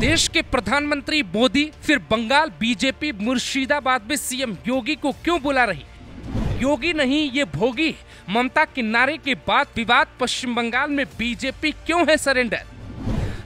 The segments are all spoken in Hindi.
देश के प्रधानमंत्री मोदी फिर बंगाल बीजेपी मुर्शिदाबाद में सीएम योगी को क्यों बुला रही? योगी नहीं ये भोगी। ममता किनारे के बाद विवाद पश्चिम बंगाल में बीजेपी क्यों है सरेंडर?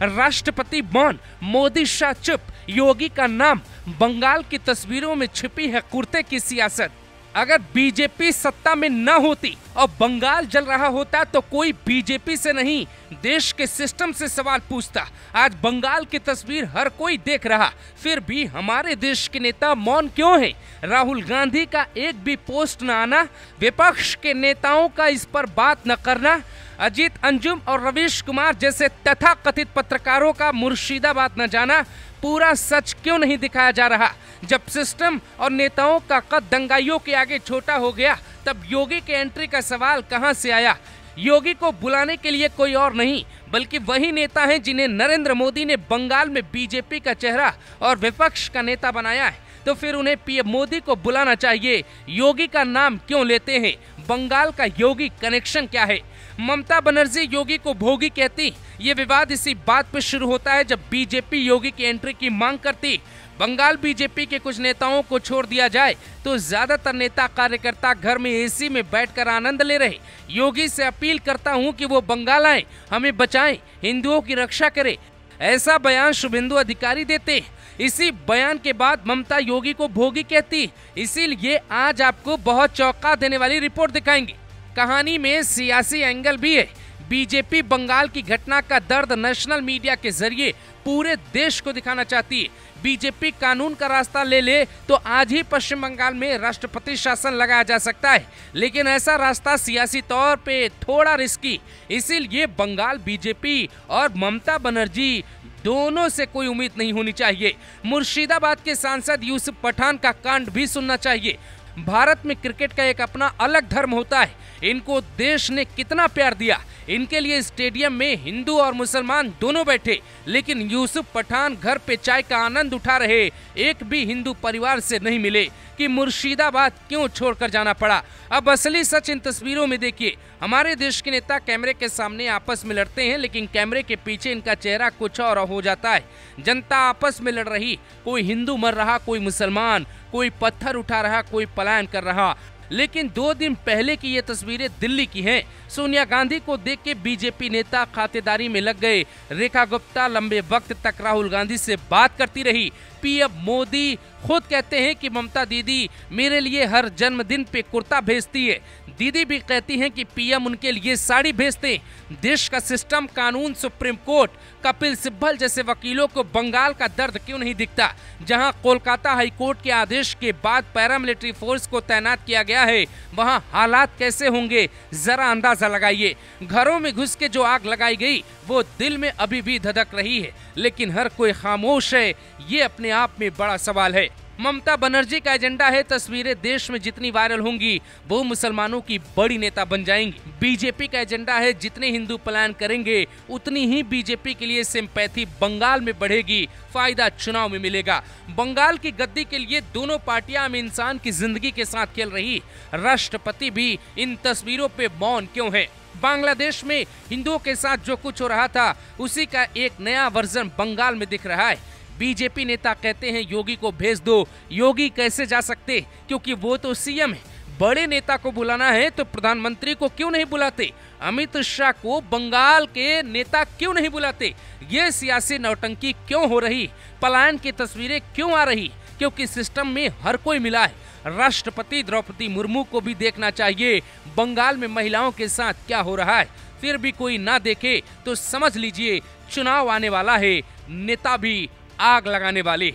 राष्ट्रपति मौन, मोदी शाह चुप, योगी का नाम बंगाल की तस्वीरों में छिपी है कुर्ते की सियासत। अगर बीजेपी सत्ता में न होती और बंगाल जल रहा होता तो कोई बीजेपी से नहीं देश के सिस्टम से सवाल पूछता। आज बंगाल की तस्वीर हर कोई देख रहा, फिर भी हमारे देश के नेता मौन क्यों हैं? राहुल गांधी का एक भी पोस्ट न आना, विपक्ष के नेताओं का इस पर बात न करना, अजीत, अंजुम और रवीश कुमार जैसे तथाकथित पत्रकारों का मुर्शिदाबाद न जाना, पूरा सच क्यों नहीं दिखाया जा रहा? जब सिस्टम और नेताओं का कद दंगाइयों के आगे छोटा हो गया तब योगी के एंट्री का सवाल कहां से आया? योगी को बुलाने के लिए कोई और नहीं बल्कि वही नेता हैं जिन्हें नरेंद्र मोदी ने बंगाल में बीजेपी का चेहरा और विपक्ष का नेता बनाया है। तो फिर उन्हें पीएम मोदी को बुलाना चाहिए। योगी का नाम क्यों लेते हैं? बंगाल का योगी कनेक्शन क्या है? ममता बनर्जी योगी को भोगी कहती। ये विवाद इसी बात पर शुरू होता है जब बीजेपी योगी की एंट्री की मांग करती। बंगाल बीजेपी के कुछ नेताओं को छोड़ दिया जाए तो ज्यादातर नेता कार्यकर्ता घर में एसी में बैठकर आनंद ले रहे। योगी से अपील करता हूं कि वो बंगाल आए, हमें बचाएं, हिंदुओं की रक्षा करें, ऐसा बयान शुभेंदु अधिकारी देते। इसी बयान के बाद ममता योगी को भोगी कहती। इसीलिए आज आपको बहुत चौंका देने वाली रिपोर्ट दिखाएंगे। कहानी में सियासी एंगल भी है। बीजेपी बंगाल की घटना का दर्द नेशनल मीडिया के जरिए पूरे देश को दिखाना चाहती है। बीजेपी कानून का रास्ता ले तो आज ही पश्चिम बंगाल में राष्ट्रपति शासन लगाया जा सकता है, लेकिन ऐसा रास्ता सियासी तौर पे थोड़ा रिस्की। इसीलिए बंगाल बीजेपी और ममता बनर्जी दोनों से कोई उम्मीद नहीं होनी चाहिए। मुर्शिदाबाद के सांसद यूसुफ पठान का कांड भी सुनना चाहिए। भारत में क्रिकेट का एक अपना अलग धर्म होता है। इनको देश ने कितना प्यार दिया। इनके लिए स्टेडियम में हिंदू और मुसलमान दोनों बैठे, लेकिन यूसुफ पठान घर पे चाय का आनंद उठा रहे एक भी हिंदू परिवार से नहीं मिले कि मुर्शिदाबाद क्यों छोड़कर जाना पड़ा। अब असली सच इन तस्वीरों में देखिए। हमारे देश के नेता कैमरे के सामने आपस में लड़ते हैं, लेकिन कैमरे के पीछे इनका चेहरा कुछ और हो जाता है। जनता आपस में लड़ रही, कोई हिंदू मर रहा, कोई मुसलमान, कोई पत्थर उठा रहा, कोई पलायन कर रहा। लेकिन 2 दिन पहले की ये तस्वीरें दिल्ली की हैं। सोनिया गांधी को देख के बीजेपी नेता खातेदारी में लग गए। रेखा गुप्ता लंबे वक्त तक राहुल गांधी से बात करती रही। पीएम मोदी खुद कहते हैं कि ममता दीदी मेरे लिए हर जन्मदिन पे कुर्ता भेजती है। दीदी भी कहती हैं कि पीएम उनके लिए साड़ी भेजते हैं। देश का सिस्टम, कानून, सुप्रीम कोर्ट, कपिल सिब्बल जैसे वकीलों को बंगाल का दर्द क्यों नहीं दिखता? जहां कोलकाता हाई कोर्ट के आदेश के बाद पैरामिलिट्री फोर्स को तैनात किया गया है, वहां हालात कैसे होंगे जरा अंदाजा लगाइए। घरों में घुस के जो आग लगाई गई वो दिल में अभी भी धधक रही है, लेकिन हर कोई खामोश है। ये अपने आप में बड़ा सवाल है। ममता बनर्जी का एजेंडा है तस्वीरें देश में जितनी वायरल होंगी वो मुसलमानों की बड़ी नेता बन जाएंगी। बीजेपी का एजेंडा है जितने हिंदू पलायन करेंगे उतनी ही बीजेपी के लिए सिंपैथी बंगाल में बढ़ेगी, फायदा चुनाव में मिलेगा। बंगाल की गद्दी के लिए दोनों पार्टियां आम इंसान की जिंदगी के साथ खेल रही। राष्ट्रपति भी इन तस्वीरों पे मौन क्यों है? बांग्लादेश में हिंदुओं के साथ जो कुछ हो रहा था उसी का एक नया वर्जन बंगाल में दिख रहा है। बीजेपी नेता कहते हैं योगी को भेज दो। योगी कैसे जा सकते, क्योंकि वो तो सीएम है। बड़े नेता को बुलाना है तो प्रधानमंत्री को क्यों नहीं बुलाते? अमित शाह को बंगाल के नेता क्यों नहीं बुलाते? ये सियासी नौटंकी क्यों हो रही? पलायन की तस्वीरें क्यों आ रही? क्योंकि सिस्टम में हर कोई मिला है। राष्ट्रपति द्रौपदी मुर्मू को भी देखना चाहिए बंगाल में महिलाओं के साथ क्या हो रहा है। फिर भी कोई ना देखे तो समझ लीजिए चुनाव आने वाला है, नेता भी आग लगाने वाले।